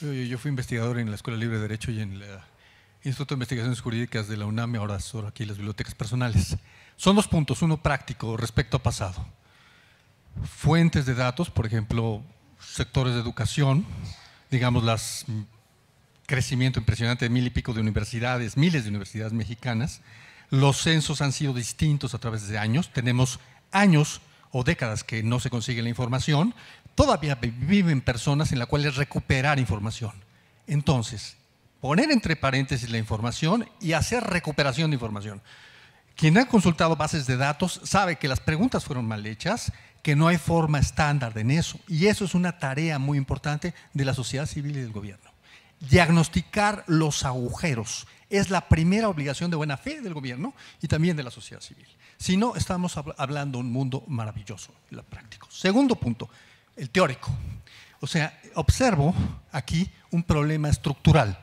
Yo fui investigador en la Escuela Libre de Derecho y en el Instituto de Investigaciones Jurídicas de la UNAM, y ahora soy aquí en las bibliotecas personales. Son 2 puntos, uno práctico respecto a pasado. Fuentes de datos, por ejemplo, sectores de educación, digamos, crecimiento impresionante de 1000 y pico de universidades, miles de universidades mexicanas. Los censos han sido distintos a través de años. Tenemos años o décadas que no se consigue la información. Todavía viven personas en las cuales recuperar información. Entonces, poner entre paréntesis la información y hacer recuperación de información. Quien ha consultado bases de datos sabe que las preguntas fueron mal hechas, que no hay forma estándar en eso. Y eso es una tarea muy importante de la sociedad civil y del gobierno. Diagnosticar los agujeros es la primera obligación de buena fe del gobierno y también de la sociedad civil. Si no, estamos hablando de un mundo maravilloso, el práctico. Segundo punto, el teórico. O sea, observo aquí un problema estructural.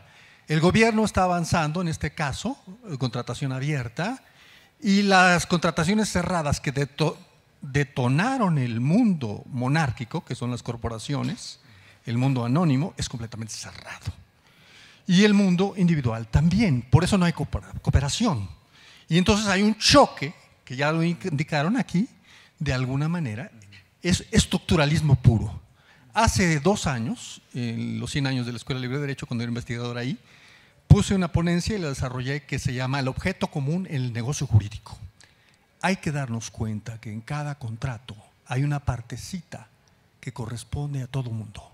El gobierno está avanzando, en este caso, contratación abierta, y las contrataciones cerradas que detonaron el mundo monárquico, que son las corporaciones, el mundo anónimo, es completamente cerrado. Y el mundo individual también, por eso no hay cooperación. Y entonces hay un choque, que ya lo indicaron aquí, de alguna manera, es estructuralismo puro. Hace 2 años, en los 100 años de la Escuela Libre de Derecho, cuando era investigador ahí, puse una ponencia y la desarrollé que se llama El objeto común en el negocio jurídico. Hay que darnos cuenta que en cada contrato hay una partecita que corresponde a todo mundo,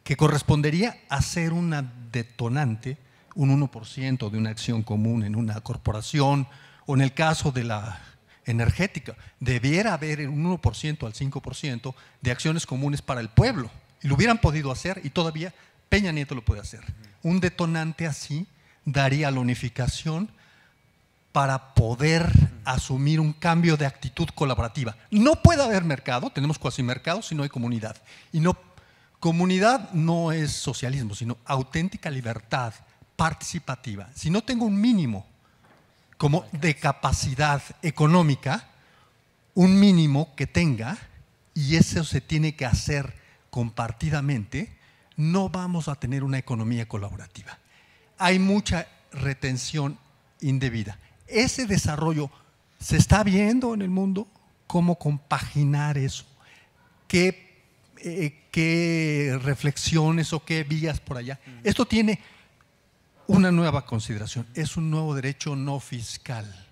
que correspondería a ser una detonante, un 1% de una acción común en una corporación, o en el caso de la energética, debiera haber un 1% al 5% de acciones comunes para el pueblo. Y lo hubieran podido hacer y todavía Peña Nieto lo puede hacer. Un detonante así daría la unificación para poder asumir un cambio de actitud colaborativa. No puede haber mercado, tenemos cuasimercado si no hay comunidad. Y no, comunidad no es socialismo, sino auténtica libertad participativa. Si no tengo un mínimo como de capacidad económica, un mínimo que tenga, y eso se tiene que hacer compartidamente, no vamos a tener una economía colaborativa. Hay mucha retención indebida. Ese desarrollo se está viendo en el mundo, cómo compaginar eso, qué reflexiones o qué vías por allá. Esto tiene una nueva consideración, es un nuevo derecho no fiscal.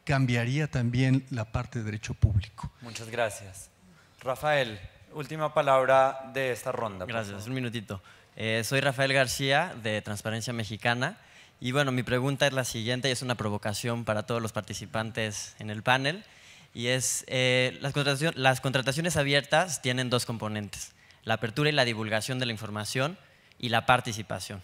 Cambiaría también la parte de derecho público. Muchas gracias. Rafael, última palabra de esta ronda. Gracias, un minutito. Soy Rafael García, de Transparencia Mexicana. Y bueno, mi pregunta es la siguiente, y es una provocación para todos los participantes en el panel. Y es, las contrataciones abiertas tienen 2 componentes, la apertura y la divulgación de la información y la participación.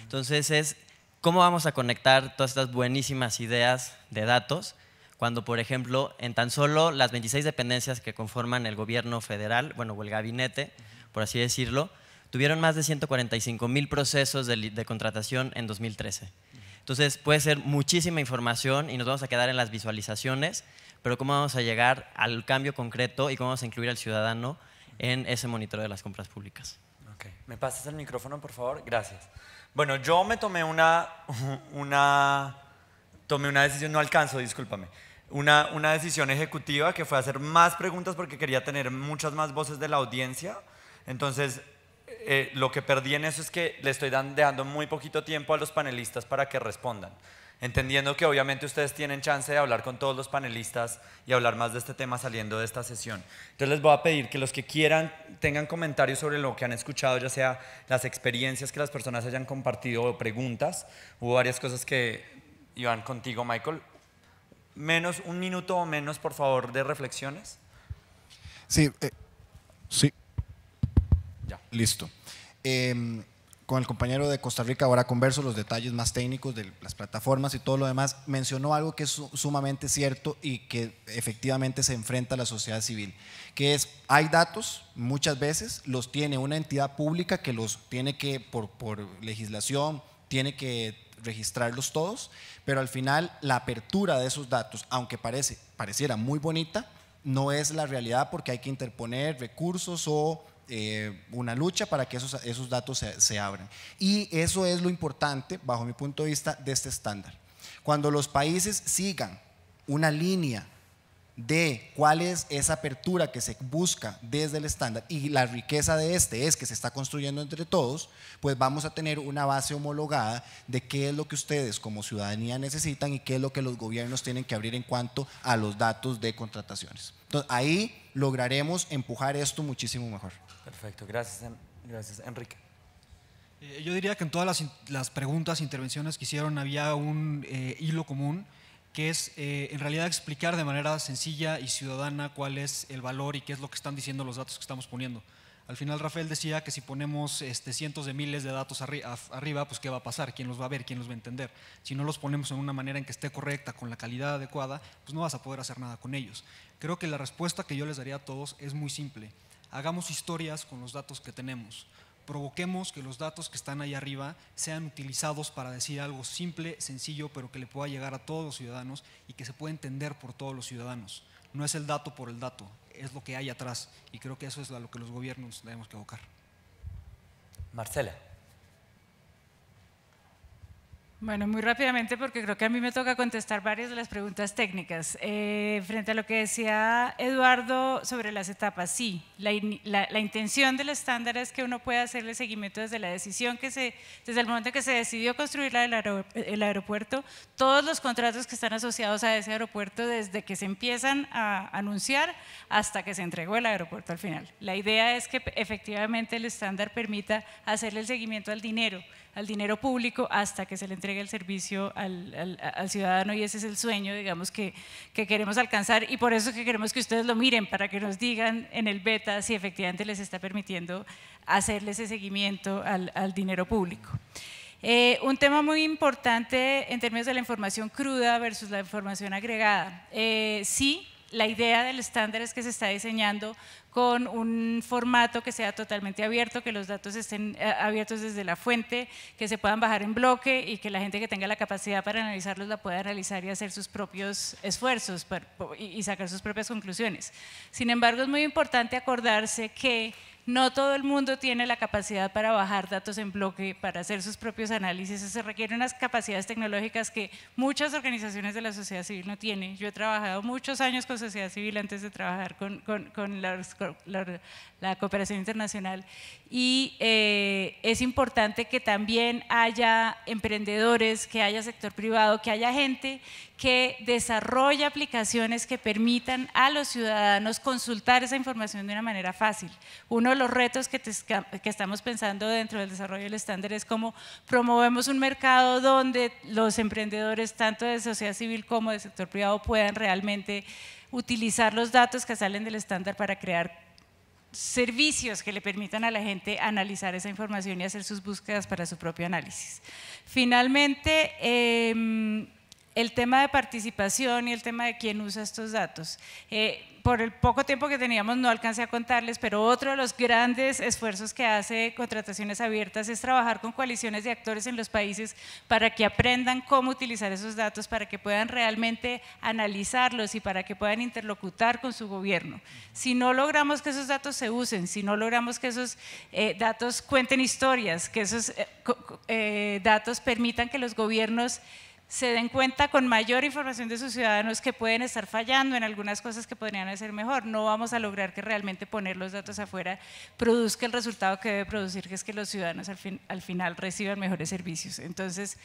Entonces es, ¿cómo vamos a conectar todas estas buenísimas ideas de datos cuando, por ejemplo, en tan solo las 26 dependencias que conforman el gobierno federal, bueno, o el gabinete, por así decirlo, tuvieron más de 145,000 procesos de contratación en 2013. Entonces puede ser muchísima información y nos vamos a quedar en las visualizaciones, pero ¿cómo vamos a llegar al cambio concreto y cómo vamos a incluir al ciudadano en ese monitoreo de las compras públicas? Okay. ¿Me pasas el micrófono, por favor? Gracias. Bueno, yo me tomé una decisión, no alcanzo, discúlpame, una decisión ejecutiva que fue hacer más preguntas porque quería tener muchas más voces de la audiencia. Entonces, lo que perdí en eso es que le estoy dando muy poquito tiempo a los panelistas para que respondan, entendiendo que obviamente ustedes tienen chance de hablar con todos los panelistas y hablar más de este tema saliendo de esta sesión. Entonces les voy a pedir que los que quieran tengan comentarios sobre lo que han escuchado, ya sea las experiencias que las personas hayan compartido o preguntas. Hubo varias cosas que iban contigo, Michael. Menos, 1 minuto o menos, por favor, de reflexiones. Sí, sí. Ya. Listo. Con el compañero de Costa Rica ahora converso los detalles más técnicos de las plataformas y todo lo demás. Mencionó algo que es sumamente cierto y que efectivamente se enfrenta a la sociedad civil, que es, hay datos, muchas veces los tiene una entidad pública que los tiene que, por legislación, tiene que registrarlos todos, pero al final la apertura de esos datos, aunque pareciera muy bonita, no es la realidad porque hay que interponer recursos o una lucha para que esos datos se abran. Y eso es lo importante, bajo mi punto de vista, de este estándar. Cuando los países sigan una línea de cuál es esa apertura que se busca desde el estándar y la riqueza de este es que se está construyendo entre todos, pues vamos a tener una base homologada de qué es lo que ustedes como ciudadanía necesitan y qué es lo que los gobiernos tienen que abrir en cuanto a los datos de contrataciones. Entonces ahí lograremos empujar esto muchísimo mejor. Perfecto, gracias, gracias Enrique. Yo diría que en todas las preguntas, intervenciones que hicieron había un hilo común, que es en realidad explicar de manera sencilla y ciudadana cuál es el valor y qué es lo que están diciendo los datos que estamos poniendo. Al final Rafael decía que si ponemos cientos de miles de datos arriba, pues ¿qué va a pasar? ¿Quién los va a ver? ¿Quién los va a entender? Si no los ponemos en una manera en que esté correcta, con la calidad adecuada, pues no vas a poder hacer nada con ellos. Creo que la respuesta que yo les daría a todos es muy simple. Hagamos historias con los datos que tenemos. Provoquemos que los datos que están ahí arriba sean utilizados para decir algo simple, sencillo, pero que le pueda llegar a todos los ciudadanos y que se pueda entender por todos los ciudadanos. No es el dato por el dato, es lo que hay atrás y creo que eso es a lo que los gobiernos debemos que abocar. Marcela. Bueno, muy rápidamente porque creo que a mí me toca contestar varias de las preguntas técnicas. Frente a lo que decía Eduardo sobre las etapas, sí, la intención del estándar es que uno pueda hacerle seguimiento desde la decisión desde el momento en que se decidió construir el aeropuerto, todos los contratos que están asociados a ese aeropuerto desde que se empiezan a anunciar hasta que se entregó el aeropuerto al final. La idea es que efectivamente el estándar permita hacerle el seguimiento al dinero público hasta que se le entregue el servicio al ciudadano y ese es el sueño, digamos, que queremos alcanzar y por eso es que queremos que ustedes lo miren para que nos digan en el beta si efectivamente les está permitiendo hacerle ese seguimiento al dinero público. Un tema muy importante en términos de la información cruda versus la información agregada. Sí, la idea del estándar es que se está diseñando con un formato que sea totalmente abierto, que los datos estén abiertos desde la fuente, que se puedan bajar en bloque y que la gente que tenga la capacidad para analizarlos la pueda analizar y hacer sus propios esfuerzos y sacar sus propias conclusiones. Sin embargo, es muy importante acordarse que no todo el mundo tiene la capacidad para bajar datos en bloque, para hacer sus propios análisis. Eso se requiere unas capacidades tecnológicas que muchas organizaciones de la sociedad civil no tienen. Yo he trabajado muchos años con sociedad civil antes de trabajar con la cooperación internacional y es importante que también haya emprendedores, que haya sector privado, que haya gente que desarrolle aplicaciones que permitan a los ciudadanos consultar esa información de una manera fácil. Uno de los retos que estamos pensando dentro del desarrollo del estándar es cómo promovemos un mercado donde los emprendedores, tanto de sociedad civil como de sector privado, puedan realmente utilizar los datos que salen del estándar para crear servicios que le permitan a la gente analizar esa información y hacer sus búsquedas para su propio análisis. Finalmente, el tema de participación y el tema de quién usa estos datos. Por el poco tiempo que teníamos no alcancé a contarles, pero otro de los grandes esfuerzos que hace Contrataciones Abiertas es trabajar con coaliciones de actores en los países para que aprendan cómo utilizar esos datos, para que puedan realmente analizarlos y para que puedan interlocutar con su gobierno. Si no logramos que esos datos se usen, si no logramos que esos datos cuenten historias, que esos datos permitan que los gobiernos se den cuenta con mayor información de sus ciudadanos que pueden estar fallando en algunas cosas que podrían hacer mejor. No vamos a lograr que realmente poner los datos afuera produzca el resultado que debe producir, que es que los ciudadanos al final reciban mejores servicios. Entonces,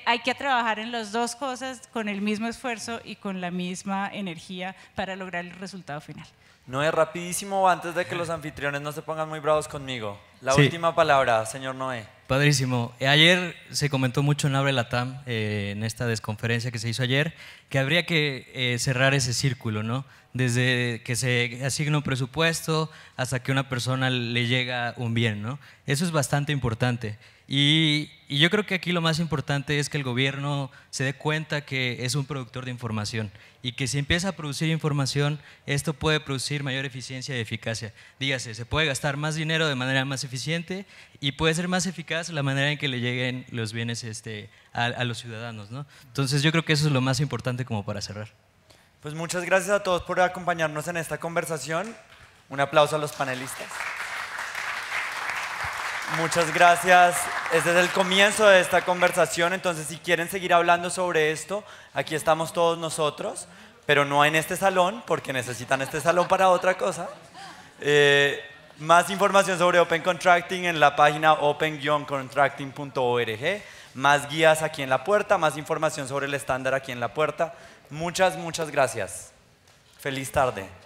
hay que trabajar en las dos cosas con el mismo esfuerzo y con la misma energía para lograr el resultado final. Noé, rapidísimo, antes de que los anfitriones no se pongan muy bravos conmigo. La Sí. última palabra, señor Noé. Padrísimo. Ayer se comentó mucho en Abre Latam, en esta desconferencia que se hizo ayer, que habría que cerrar ese círculo, ¿no? Desde que se asigna un presupuesto hasta que a una persona le llega un bien, ¿no? Eso es bastante importante. Y yo creo que aquí lo más importante es que el gobierno se dé cuenta que es un productor de información y que si empieza a producir información, esto puede producir mayor eficiencia y eficacia. Dígase, se puede gastar más dinero de manera más eficiente y puede ser más eficaz la manera en que le lleguen los bienes a los ciudadanos, ¿no? Entonces yo creo que eso es lo más importante como para cerrar. Pues muchas gracias a todos por acompañarnos en esta conversación. Un aplauso a los panelistas. Muchas gracias. Este es el comienzo de esta conversación, entonces si quieren seguir hablando sobre esto, aquí estamos todos nosotros, pero no en este salón, porque necesitan este salón para otra cosa. Más información sobre Open Contracting en la página open-contracting.org, más guías aquí en la puerta, más información sobre el estándar aquí en la puerta. Muchas gracias. Feliz tarde.